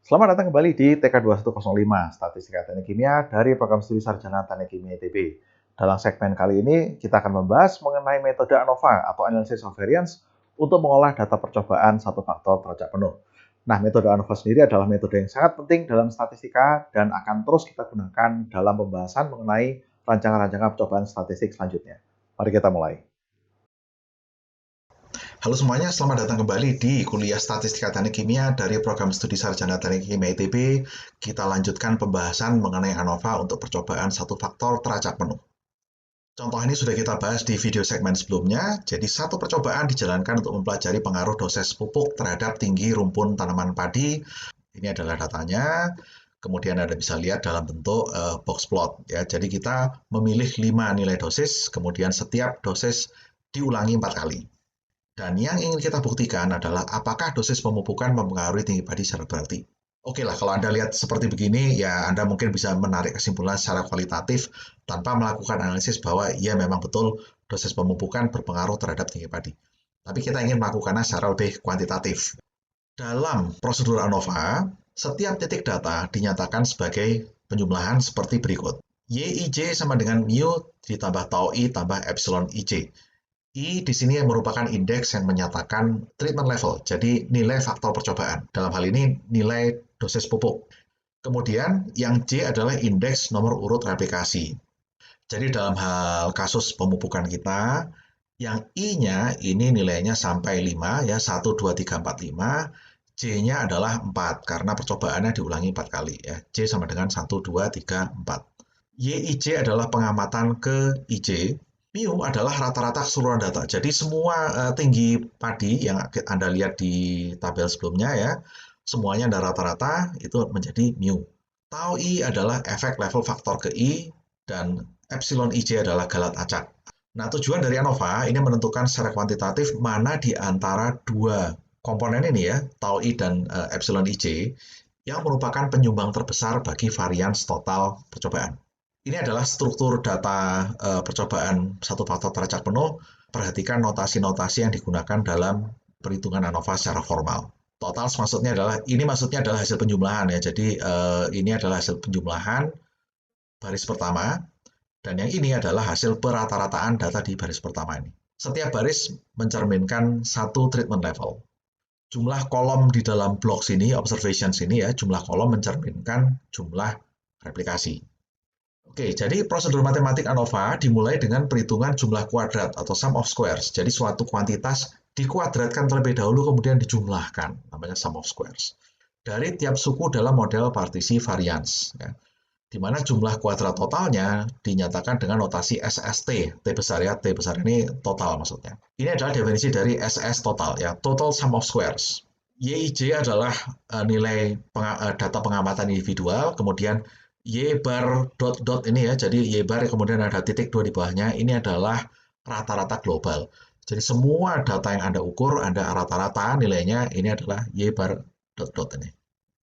Selamat datang kembali di TK2105, Statistika Teknik Kimia dari Program Studi Sarjana Teknik Kimia ITB. Dalam segmen kali ini, kita akan membahas mengenai metode ANOVA atau Analysis of Variance untuk mengolah data percobaan satu faktor terajak penuh. Nah, metode ANOVA sendiri adalah metode yang sangat penting dalam statistika dan akan terus kita gunakan dalam pembahasan mengenai rancangan-rancangan percobaan statistik selanjutnya. Mari kita mulai. Halo semuanya, selamat datang kembali di kuliah Statistika Teknik Kimia dari Program Studi Sarjana Teknik Kimia ITB. Kita lanjutkan pembahasan mengenai ANOVA untuk percobaan satu faktor teracak penuh. Contoh ini sudah kita bahas di video segmen sebelumnya. Jadi satu percobaan dijalankan untuk mempelajari pengaruh dosis pupuk terhadap tinggi rumpun tanaman padi. Ini adalah datanya. Kemudian Anda bisa lihat dalam bentuk box plot. Ya. Jadi kita memilih 5 nilai dosis, kemudian setiap dosis diulangi 4 kali. Dan yang ingin kita buktikan adalah apakah dosis pemupukan mempengaruhi tinggi padi secara berarti. Oke lah, kalau Anda lihat seperti begini, ya Anda mungkin bisa menarik kesimpulan secara kualitatif tanpa melakukan analisis bahwa ya memang betul dosis pemupukan berpengaruh terhadap tinggi padi. Tapi kita ingin melakukannya secara lebih kuantitatif. Dalam prosedur ANOVA, setiap titik data dinyatakan sebagai penjumlahan seperti berikut. YIJ sama dengan mu ditambah tau I tambah epsilon IJ. I di sini merupakan indeks yang menyatakan treatment level, jadi nilai faktor percobaan. Dalam hal ini nilai dosis pupuk. Kemudian yang J adalah indeks nomor urut replikasi. Jadi dalam hal kasus pemupukan kita, yang I-nya ini nilainya sampai 5, ya 1, 2, 3, 4, 5. J-nya adalah 4, karena percobaannya diulangi 4 kali. Ya. J sama dengan 1, 2, 3, 4. YIJ adalah pengamatan ke IJ. Mu adalah rata-rata keseluruhan data. Jadi semua tinggi padi yang Anda lihat di tabel sebelumnya ya, semuanya ada rata-rata, itu menjadi mu. Tau I adalah efek level faktor ke I, dan epsilon IJ adalah galat acak. Nah, tujuan dari ANOVA ini menentukan secara kuantitatif mana di antara dua komponen ini ya, tau I dan epsilon IJ, yang merupakan penyumbang terbesar bagi varians total percobaan. Ini adalah struktur data percobaan satu faktor teracak penuh. Perhatikan notasi-notasi yang digunakan dalam perhitungan ANOVA secara formal. Total maksudnya adalah hasil penjumlahan ya. Jadi ini adalah hasil penjumlahan baris pertama, dan yang ini adalah hasil perata-rataan data di baris pertama ini. Setiap baris mencerminkan satu treatment level. Jumlah kolom di dalam blok sini, observations ini ya, jumlah kolom mencerminkan jumlah replikasi. Oke, jadi prosedur matematik ANOVA dimulai dengan perhitungan jumlah kuadrat atau sum of squares. Jadi suatu kuantitas dikuadratkan terlebih dahulu kemudian dijumlahkan, namanya sum of squares. Dari tiap suku dalam model partisi variance. Ya. Di mana jumlah kuadrat totalnya dinyatakan dengan notasi SST, T besar ya, T besar ini total maksudnya. Ini adalah definisi dari SS total ya, total sum of squares. YIJ adalah nilai data pengamatan individual, kemudian Y bar dot dot ini ya, jadi Y bar kemudian ada titik 2 di bawahnya, ini adalah rata-rata global. Jadi semua data yang Anda ukur, Anda rata-rata nilainya, ini adalah Y bar dot dot ini.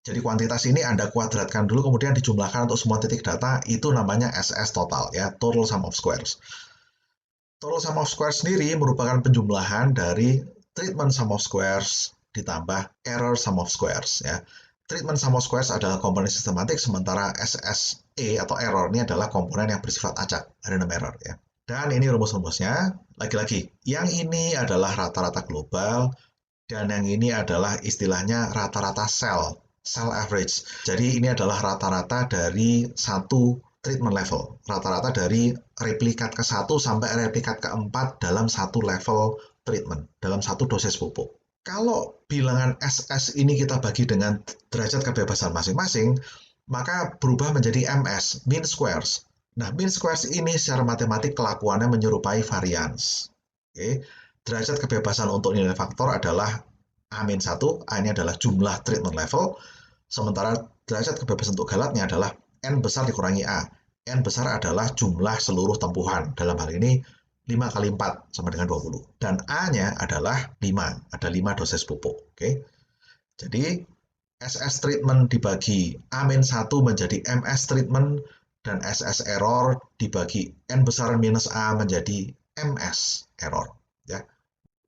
Jadi kuantitas ini Anda kuadratkan dulu, kemudian dijumlahkan untuk semua titik data, itu namanya SS total ya, total sum of squares. Total sum of squares sendiri merupakan penjumlahan dari treatment sum of squares ditambah error sum of squares ya. Treatment sum of squares adalah komponen sistematik, sementara SSE atau error ini adalah komponen yang bersifat acak, random error ya. Dan ini rumus-rumusnya, lagi-lagi, yang ini adalah rata-rata global, dan yang ini adalah istilahnya rata-rata cell average. Jadi ini adalah rata-rata dari satu treatment level, rata-rata dari replikat ke-1 sampai replikat ke-4 dalam satu level treatment, dalam satu dosis pupuk. Kalau bilangan SS ini kita bagi dengan derajat kebebasan masing-masing, maka berubah menjadi MS, mean squares. Nah, mean squares ini secara matematik kelakuannya menyerupai variance. Oke. Derajat kebebasan untuk nilai faktor adalah A-1, A ini adalah jumlah treatment level, sementara derajat kebebasan untuk galatnya adalah N besar dikurangi A. N besar adalah jumlah seluruh tempuhan. Dalam hal ini 5 kali 4 sama dengan 20. Dan A-nya adalah 5. Ada 5 dosis pupuk. Oke. Jadi SS treatment dibagi A-1 menjadi MS treatment, dan SS error dibagi N besar minus A menjadi MS error. Ya.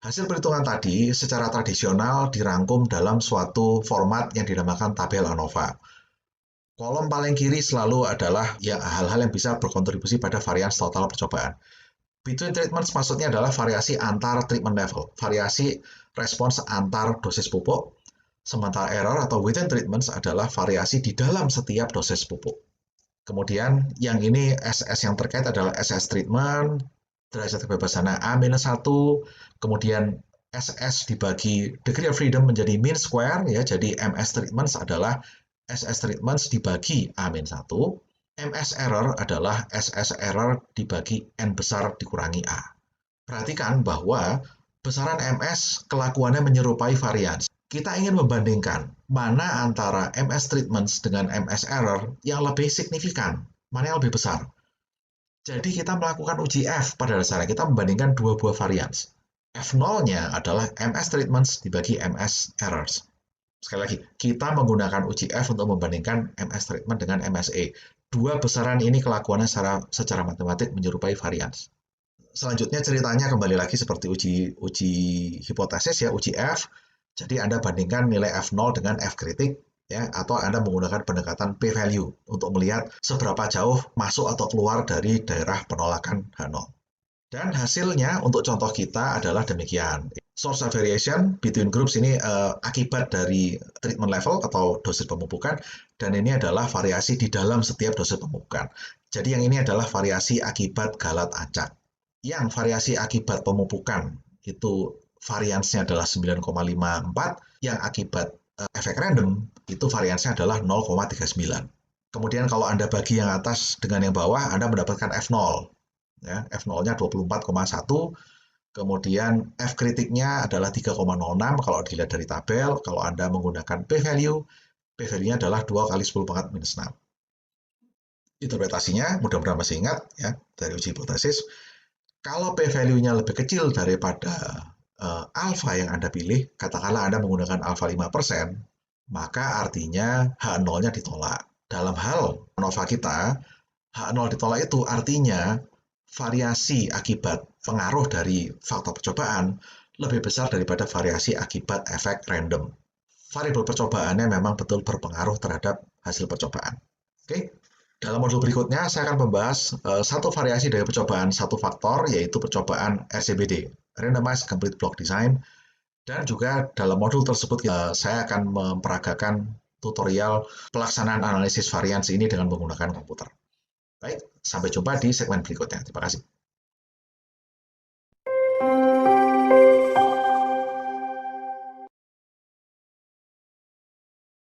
Hasil perhitungan tadi secara tradisional dirangkum dalam suatu format yang dinamakan tabel ANOVA. Kolom paling kiri selalu adalah hal-hal yang bisa berkontribusi pada varians total percobaan. Between treatments maksudnya adalah variasi antar treatment level, variasi respons antar dosis pupuk. Sementara error atau within treatments adalah variasi di dalam setiap dosis pupuk. Kemudian yang ini SS yang terkait adalah SS treatment, derajat kebebasan A-1, kemudian SS dibagi degree of freedom menjadi mean square, ya, jadi MS treatments adalah SS treatments dibagi A-1, MS error adalah SS error dibagi N besar dikurangi A. Perhatikan bahwa besaran MS kelakuannya menyerupai varians. Kita ingin membandingkan mana antara MS treatments dengan MS error yang lebih signifikan, mana yang lebih besar. Jadi kita melakukan uji F pada dasarnya, kita membandingkan dua buah varians. F0-nya adalah MS treatments dibagi MS errors. Sekali lagi, kita menggunakan uji F untuk membandingkan MS treatment dengan MSE. Dua besaran ini kelakuannya secara matematik menyerupai varians. Selanjutnya ceritanya kembali lagi seperti uji hipotesis, ya, uji F. Jadi Anda bandingkan nilai F0 dengan F kritik, ya, atau Anda menggunakan pendekatan p-value untuk melihat seberapa jauh masuk atau keluar dari daerah penolakan H0. Dan hasilnya untuk contoh kita adalah demikian. Source of variation between groups ini akibat dari treatment level atau dosis pemupukan, dan ini adalah variasi di dalam setiap dosis pemupukan. Jadi yang ini adalah variasi akibat galat acak. Yang variasi akibat pemupukan itu variansnya adalah 9,54, yang akibat efek random itu variansnya adalah 0,39. Kemudian kalau Anda bagi yang atas dengan yang bawah, Anda mendapatkan F0. Ya, F0-nya 24,1, kemudian F kritiknya adalah 3,06 kalau dilihat dari tabel. Kalau Anda menggunakan p-value, p-value-nya adalah 2 kali 10 pangkat minus 6. Interpretasinya, mudah-mudahan masih ingat, ya, dari uji hipotesis. Kalau p-value-nya lebih kecil daripada alfa yang Anda pilih, katakanlah Anda menggunakan alfa 5%, maka artinya H0-nya ditolak. Dalam hal ANOVA kita, H0 ditolak itu artinya variasi akibat pengaruh dari faktor percobaan lebih besar daripada variasi akibat efek random. Variabel percobaannya memang betul berpengaruh terhadap hasil percobaan. Oke. Dalam modul berikutnya, saya akan membahas satu variasi dari percobaan satu faktor, yaitu percobaan RCBD, Randomized Complete Block Design, dan juga dalam modul tersebut saya akan memperagakan tutorial pelaksanaan analisis varians ini dengan menggunakan komputer. Baik, sampai jumpa di segmen berikutnya. Terima kasih.